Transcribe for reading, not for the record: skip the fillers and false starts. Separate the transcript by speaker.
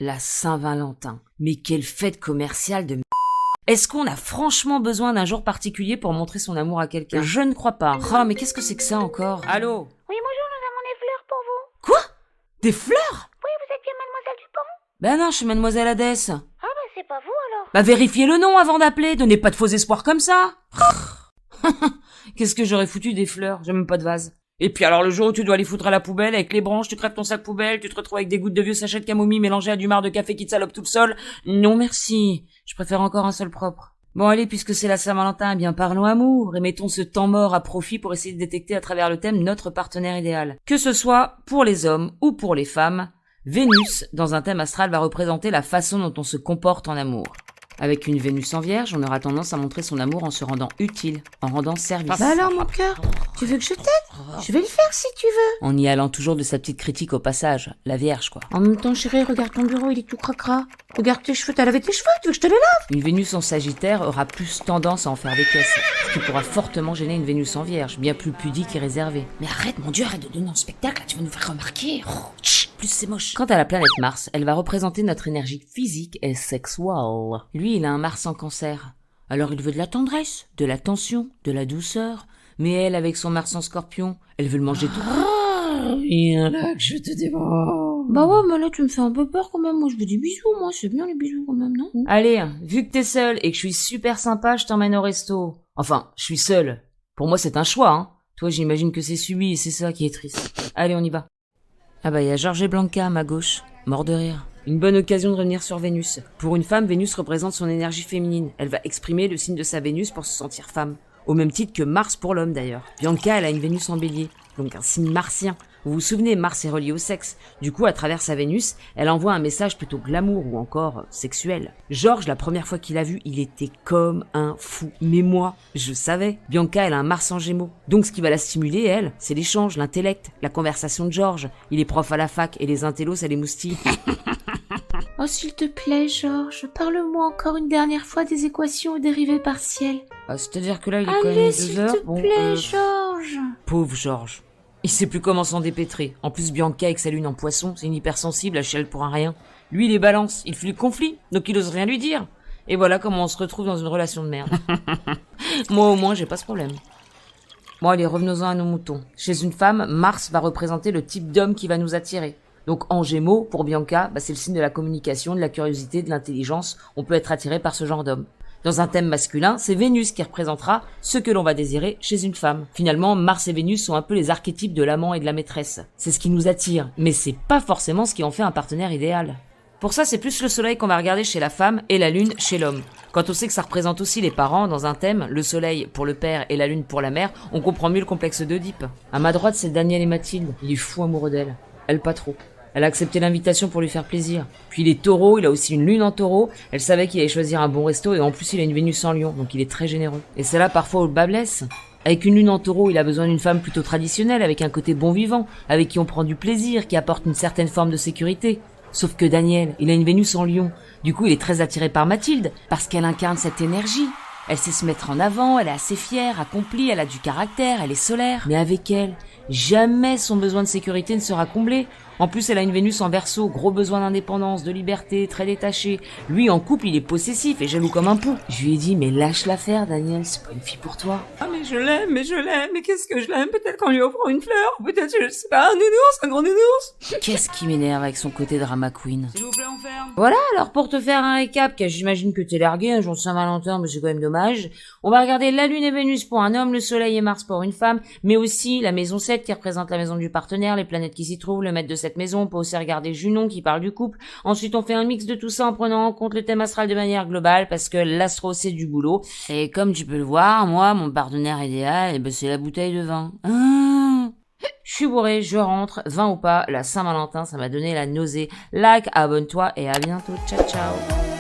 Speaker 1: La Saint-Valentin. Mais quelle fête commerciale de Est-ce qu'on a franchement besoin d'un jour particulier pour montrer son amour à quelqu'un? Je ne crois pas. Oh, mais qu'est-ce que c'est que ça encore? Allô?
Speaker 2: Oui, bonjour, nous avons des fleurs pour vous.
Speaker 1: Quoi? Des fleurs?
Speaker 2: Oui, vous êtes bien Mademoiselle Dupont?
Speaker 1: Ben non, je suis Mademoiselle Hadès.
Speaker 2: Ah bah c'est pas vous alors.
Speaker 1: Bah vérifiez le nom avant d'appeler, donnez pas de faux espoirs comme ça. Qu'est-ce que j'aurais foutu des fleurs? J'ai même pas de vase. Et puis alors le jour où tu dois les foutre à la poubelle, avec les branches, tu crèves ton sac poubelle, tu te retrouves avec des gouttes de vieux sachets de camomille mélangés à du marc de café qui te salope tout le sol. Non merci, je préfère encore un seul propre. Bon allez, puisque c'est la Saint-Valentin, eh bien parlons amour, et mettons ce temps mort à profit pour essayer de détecter à travers le thème notre partenaire idéal. Que ce soit pour les hommes ou pour les femmes, Vénus, dans un thème astral, va représenter la façon dont on se comporte en amour. Avec une Vénus en Vierge, on aura tendance à montrer son amour en se rendant utile, en rendant service.
Speaker 2: Bah alors mon cœur, tu veux que je t'aide? Je vais le faire si tu veux.
Speaker 1: En y allant toujours de sa petite critique au passage, la Vierge quoi.
Speaker 2: En même temps chérie, regarde ton bureau, il est tout cracra. Regarde tes cheveux, t'as lavé tes cheveux, tu veux que je te les lave?
Speaker 1: Une Vénus en Sagittaire aura plus tendance à en faire des caisses, ce qui pourra fortement gêner une Vénus en Vierge, bien plus pudique et réservée.
Speaker 2: Mais arrête mon Dieu, arrête de donner un spectacle, là, tu vas nous faire remarquer. Plus c'est moche.
Speaker 1: Quant à la planète Mars, elle va représenter notre énergie physique et sexuelle. Lui, il a un Mars en Cancer. Alors il veut de la tendresse, de l'attention, de la douceur. Mais elle, avec son Mars en Scorpion, elle veut le manger tout.
Speaker 2: Viens là que je te dévore.
Speaker 1: Bah ouais, mais là tu me fais un peu peur quand même. Moi je veux des bisous, moi c'est bien les bisous quand même, non? Allez, vu que t'es seule et que je suis super sympa, je t'emmène au resto. Enfin, je suis seule. Pour moi c'est un choix, hein. Toi j'imagine que c'est subi et c'est ça qui est triste. Allez, on y va. Ah bah, il y a Georges et Blanca à ma gauche, mort de rire. Une bonne occasion de revenir sur Vénus. Pour une femme, Vénus représente son énergie féminine. Elle va exprimer le signe de sa Vénus pour se sentir femme. Au même titre que Mars pour l'homme d'ailleurs. Bianca, elle a une Vénus en bélier, donc un signe martien. Vous vous souvenez, Mars est relié au sexe. Du coup, à travers sa Vénus, elle envoie un message plutôt glamour ou encore sexuel. Georges, la première fois qu'il l'a vu, il était comme un fou. Mais moi, je savais. Bianca, elle a un Mars en Gémeaux. Donc ce qui va la stimuler, elle, c'est l'échange, l'intellect, la conversation de Georges. Il est prof à la fac et les intellos, ça les moustille.
Speaker 2: Oh s'il te plaît Georges, parle-moi encore une dernière fois des équations et dérivées partielles.
Speaker 1: Ah, c'est-à-dire que là, il est quand même
Speaker 2: Allez
Speaker 1: 2
Speaker 2: s'il
Speaker 1: heures.
Speaker 2: te plaît Georges.
Speaker 1: Pauvre Georges. Il sait plus comment s'en dépêtrer. En plus, Bianca avec sa lune en poisson, c'est une hypersensible, elle chiale pour un rien. Lui, il est balance, il fuit le conflit, donc il ose rien lui dire. Et voilà comment on se retrouve dans une relation de merde. Moi, au moins, j'ai pas ce problème. Bon, allez, revenons-en à nos moutons. Chez une femme, Mars va représenter le type d'homme qui va nous attirer. Donc, en Gémeaux, pour Bianca, c'est le signe de la communication, de la curiosité, de l'intelligence. On peut être attiré par ce genre d'homme. Dans un thème masculin, c'est Vénus qui représentera ce que l'on va désirer chez une femme. Finalement, Mars et Vénus sont un peu les archétypes de l'amant et de la maîtresse. C'est ce qui nous attire, mais c'est pas forcément ce qui en fait un partenaire idéal. Pour ça, c'est plus le soleil qu'on va regarder chez la femme et la lune chez l'homme. Quand on sait que ça représente aussi les parents dans un thème, le soleil pour le père et la lune pour la mère, on comprend mieux le complexe d'Oedipe. À ma droite, c'est Daniel et Mathilde. Il est fou amoureux d'elle. Elle pas trop. Elle a accepté l'invitation pour lui faire plaisir. Puis il est taureau, il a aussi une lune en taureau. Elle savait qu'il allait choisir un bon resto et en plus il a une Vénus en lion, donc il est très généreux. Et c'est là parfois où le bas blesse. Avec une lune en taureau, il a besoin d'une femme plutôt traditionnelle, avec un côté bon vivant, avec qui on prend du plaisir, qui apporte une certaine forme de sécurité. Sauf que Daniel, il a une Vénus en lion. Du coup, il est très attiré par Mathilde, parce qu'elle incarne cette énergie. Elle sait se mettre en avant, elle est assez fière, accomplie, elle a du caractère, elle est solaire. Mais avec elle, jamais son besoin de sécurité ne sera comblé. En plus, elle a une Vénus en Verseau, gros besoin d'indépendance, de liberté, très détaché. Lui, en couple, il est possessif et jaloux comme un pou. Je lui ai dit, mais lâche l'affaire, Daniel, c'est pas une fille pour toi.
Speaker 3: Ah mais je l'aime, mais qu'est-ce que je l'aime? Peut-être qu'en lui offrant une fleur, peut-être, je sais pas, un nounours, un grand nounours.
Speaker 1: Qu'est-ce qui m'énerve avec son côté drama queen?
Speaker 3: S'il vous plaît, on ferme.
Speaker 1: Voilà, alors pour te faire un récap, car j'imagine que t'es largué un jour de Saint-Valentin, mais c'est quand même dommage. On va regarder la lune et Vénus pour un homme, le soleil et Mars pour une femme, mais aussi la maison 7 qui représente la maison du partenaire, les planètes qui s'y trouvent, le maître de cette maison. On peut aussi regarder Junon qui parle du couple. Ensuite, on fait un mix de tout ça en prenant en compte le thème astral de manière globale, parce que l'astro c'est du boulot. Et comme tu peux le voir, moi, mon partenaire idéal, c'est la bouteille de vin. Je suis bourré, je rentre, vin ou pas, la Saint-Valentin, ça m'a donné la nausée. Like, abonne-toi et à bientôt. Ciao, ciao.